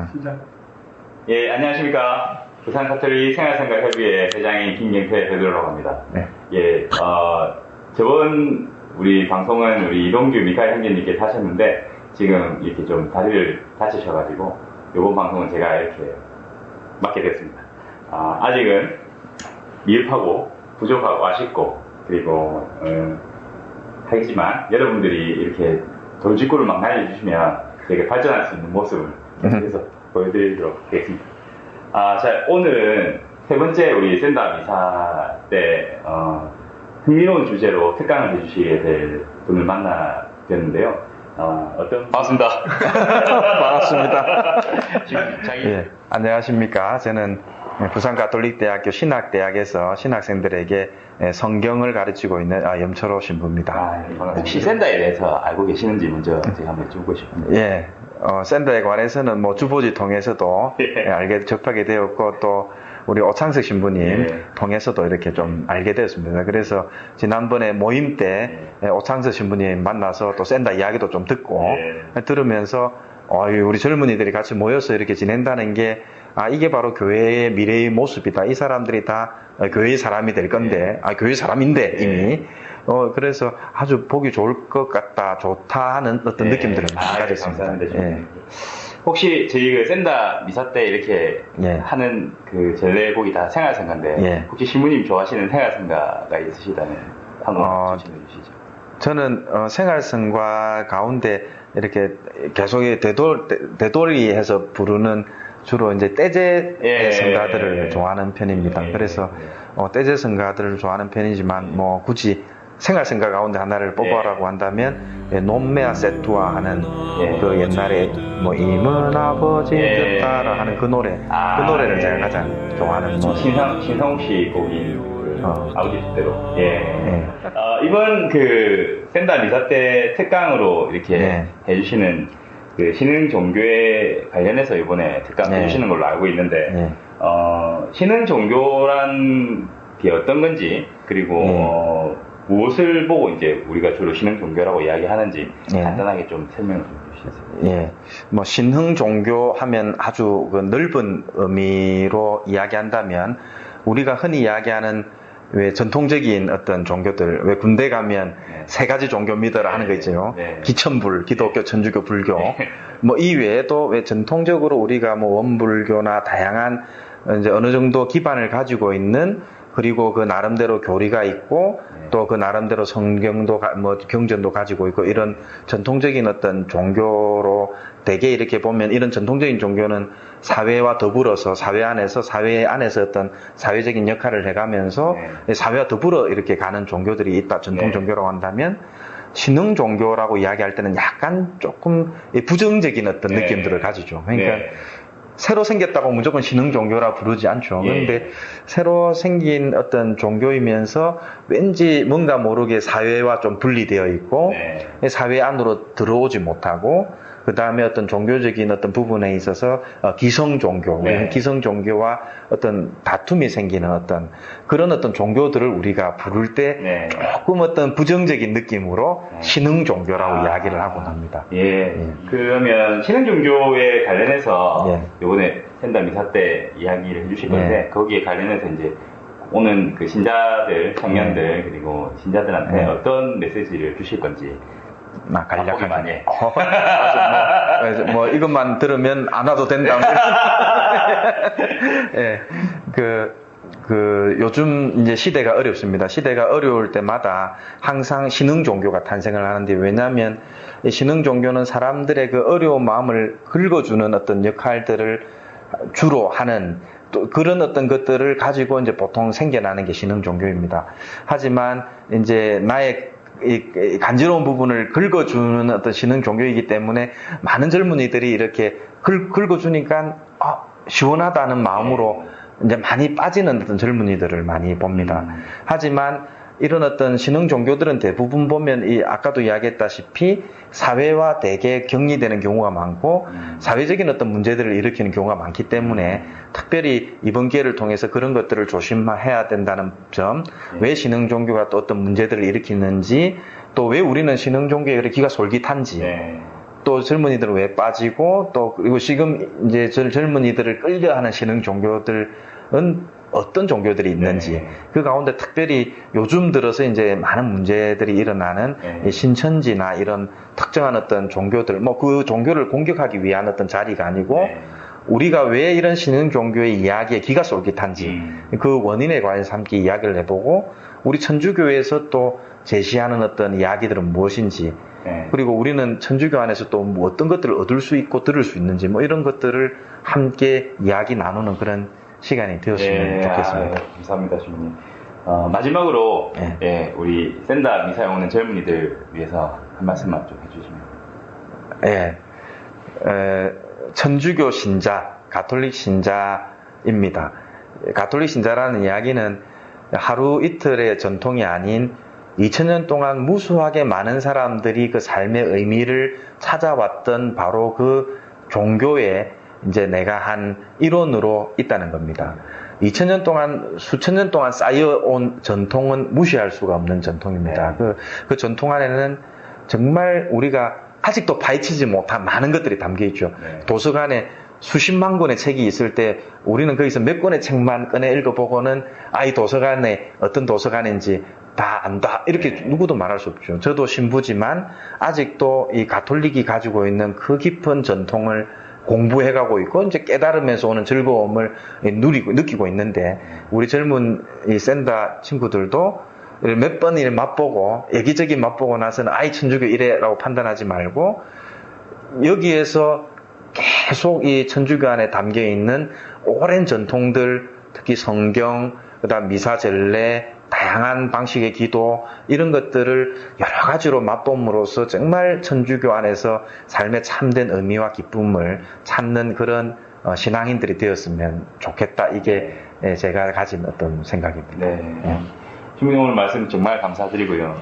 시작. 예, 안녕하십니까. 부산카톨릭 생활생각협의회 회장인 김경태 회장이라고 합니다. 네. 예, 저번 우리 방송은 우리 이동규 미카엘 형제님께서 하셨는데, 지금 이렇게 좀 다리를 다치셔가지고, 이번 방송은 제가 이렇게 맡게 됐습니다. 아직은 미흡하고, 부족하고, 아쉽고, 그리고, 하겠지만, 여러분들이 이렇게 돌직구를 막 날려주시면, 되게 발전할 수 있는 모습을 계속해서 보여드리도록 하겠습니다. 자, 오늘은 세 번째 우리 샌다 미사 때, 흥미로운 주제로 특강을 해주시게 될 분을 만나뵀는데요. 반갑습니다. 반갑습니다. 예, 안녕하십니까. 저는 부산가톨릭대학교 신학대학에서 신학생들에게 성경을 가르치고 있는 염철호 신부입니다. 혹시 샌다에 대해서 알고 계시는지 먼저 제가 한번 여쭤보고 싶습니다. 예, 샌다에 관해서는 뭐 주보지 통해서도 접하게 되었고, 또 우리 오창석 신부님 통해서도 이렇게 좀 알게 되었습니다. 그래서 지난번에 모임 때 오창석 신부님 만나서 또 샌다 이야기도 좀 듣고 들으면서 우리 젊은이들이 같이 모여서 이렇게 지낸다는 게 이게 바로 교회의 미래의 모습이다. 이 사람들이 다 교회의 사람이 될 건데, 교회의 사람인데 이미. 그래서 아주 보기 좋을 것 같다, 좋다 하는 어떤 느낌들을 많이 가졌습니다. 예. 혹시 저희 그 샌다 미사 때 이렇게 하는 그 전례곡이 다 생활생가인데, 혹시 신부님 좋아하시는 생활생가가 있으시다면 한번 추천해 주시죠. 저는 생활생가 가운데 이렇게 계속 되돌이해서 부르는 주로 이제 떼제 성가들을 좋아하는 편입니다. 그래서 떼제 성가들을 좋아하는 편이지만 뭐 굳이 생활생가 가운데 하나를 뽑아라고 한다면 논메아 세투아 하는 그 옛날에 뭐 임은 아버지 뜻따라 하는 그 노래를 제가 가장 좋아하는 신성욱 씨 곡인 아버지 뜻대로. 이번 그 샌다 미사 때 특강으로 이렇게 해주시는 그 신흥 종교에 관련해서 이번에 특강 해주시는 걸로 알고 있는데, 신흥 종교란 게 어떤 건지, 그리고 무엇을 보고 이제 우리가 주로 신흥 종교라고 이야기하는지 간단하게 좀 설명을 좀 주시겠어요? 뭐 신흥 종교 하면 아주 그 넓은 의미로 이야기한다면, 우리가 흔히 이야기하는 왜 전통적인 어떤 종교들, 왜 군대 가면 세 가지 종교 믿어라 하는 거 있죠. 기천불, 기독교, 천주교, 불교. 뭐 이 외에도 왜 전통적으로 우리가 뭐 원불교나 다양한 이제 어느 정도 기반을 가지고 있는, 그리고 그 나름대로 교리가 있고, 또 그 나름대로 성경도 뭐 경전도 가지고 있고, 이런 전통적인 어떤 종교로 대개 이렇게 보면, 이런 전통적인 종교는 사회와 더불어서 사회 안에서 어떤 사회적인 역할을 해가면서 사회와 더불어 이렇게 가는 종교들이 있다. 전통 종교라고 한다면, 신흥 종교라고 이야기할 때는 약간 조금 부정적인 어떤 느낌들을 가지죠. 그러니까 새로 생겼다고 무조건 신흥 종교라 부르지 않죠. 그런데 새로 생긴 어떤 종교이면서 왠지 뭔가 모르게 사회와 좀 분리되어 있고, 사회 안으로 들어오지 못하고, 그 다음에 어떤 종교적인 어떤 부분에 있어서 기성 종교, 기성 종교와 어떤 다툼이 생기는 어떤 그런 어떤 종교들을 우리가 부를 때 조금 어떤 부정적인 느낌으로 신흥 종교라고 이야기를 하곤 합니다. 그러면 신흥 종교에 관련해서 이번에 샌다 미사 때 이야기를 해주실 건데, 거기에 관련해서 이제 오는 그 신자들, 청년들, 그리고 신자들한테 어떤 메시지를 주실 건지. 간략하게. 뭐, 이것만 들으면 안 와도 된다. 요즘 이제 시대가 어렵습니다. 시대가 어려울 때마다 항상 신흥 종교가 탄생을 하는데, 왜냐하면 신흥 종교는 사람들의 그 어려운 마음을 긁어주는 어떤 역할들을 주로 하는, 또 그런 어떤 것들을 가지고 이제 보통 생겨나는 게 신흥 종교입니다. 하지만 이제 나의 이 간지러운 부분을 긁어주는 어떤 신흥 종교이기 때문에 많은 젊은이들이 이렇게 긁어주니까 시원하다는 마음으로 이제 많이 빠지는 어떤 젊은이들을 많이 봅니다. 하지만 이런 어떤 신흥 종교들은 대부분 보면 아까도 이야기했다시피 사회와 되게 격리되는 경우가 많고, 사회적인 어떤 문제들을 일으키는 경우가 많기 때문에 특별히 이번 기회를 통해서 그런 것들을 조심해야 된다는 점, 왜 신흥 종교가 또 어떤 문제들을 일으키는지, 또 왜 우리는 신흥 종교에 그렇게 기가 솔깃한지, 또 젊은이들은 왜 빠지고 또 그리고 지금 이제 젊은이들을 끌려하는 신흥 종교들은 어떤 종교들이 있는지 그 가운데 특별히 요즘 들어서 이제 많은 문제들이 일어나는 이 신천지나 이런 특정한 어떤 종교들 뭐 그 종교를 공격하기 위한 어떤 자리가 아니고 우리가 왜 이런 신흥 종교의 이야기에 기가 쏠깃한지 그 원인에 관해서 함께 이야기를 해보고 우리 천주교에서 또 제시하는 어떤 이야기들은 무엇인지 그리고 우리는 천주교 안에서 또 뭐 어떤 것들을 얻을 수 있고 들을 수 있는지 뭐 이런 것들을 함께 이야기 나누는 그런 시간이 되었으면 좋겠습니다. 감사합니다, 주님. 마지막으로 우리 샌다 미사에 오는 젊은이들 위해서 한 말씀만 좀 해주시면. 천주교 신자, 가톨릭 신자입니다. 가톨릭 신자라는 이야기는 하루 이틀의 전통이 아닌 2000년 동안 무수하게 많은 사람들이 그 삶의 의미를 찾아왔던 바로 그 종교에 이제 내가 한 일원으로 있다는 겁니다. 2000년 동안, 수천 년 동안 쌓여온 전통은 무시할 수가 없는 전통입니다. 그 전통 안에는 정말 우리가 아직도 파헤치지 못한 많은 것들이 담겨 있죠. 도서관에 수십만 권의 책이 있을 때 우리는 거기서 몇 권의 책만 꺼내 읽어보고는 이 도서관에 어떤 도서관인지 다 안다 이렇게 누구도 말할 수 없죠. 저도 신부지만 아직도 이 가톨릭이 가지고 있는 그 깊은 전통을 공부해가고 있고 이제 깨달으면서 오는 즐거움을 느끼고 있는데 우리 젊은 이 샌다 친구들도 몇 번 일 맛보고 여기저기 맛보고 나서는 천주교 이래라고 판단하지 말고 여기에서 계속 이 천주교 안에 담겨 있는 오랜 전통들 특히 성경 그다음 미사 전례 다양한 방식의 기도 이런 것들을 여러 가지로 맛봄으로써 정말 천주교 안에서 삶의 참된 의미와 기쁨을 찾는 그런 신앙인들이 되었으면 좋겠다. 이게 제가 가진 어떤 생각입니다. 신부님 오늘 말씀 정말 감사드리고요.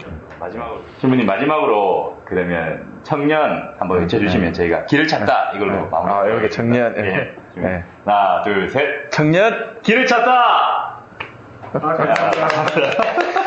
신부님 마지막으로 그러면 청년 한번 외쳐주시면 저희가 길을 찾다 이걸로 마무리. 여기 청년. 하나, 둘, 셋. 청년 길을 찾다. 감사합니다.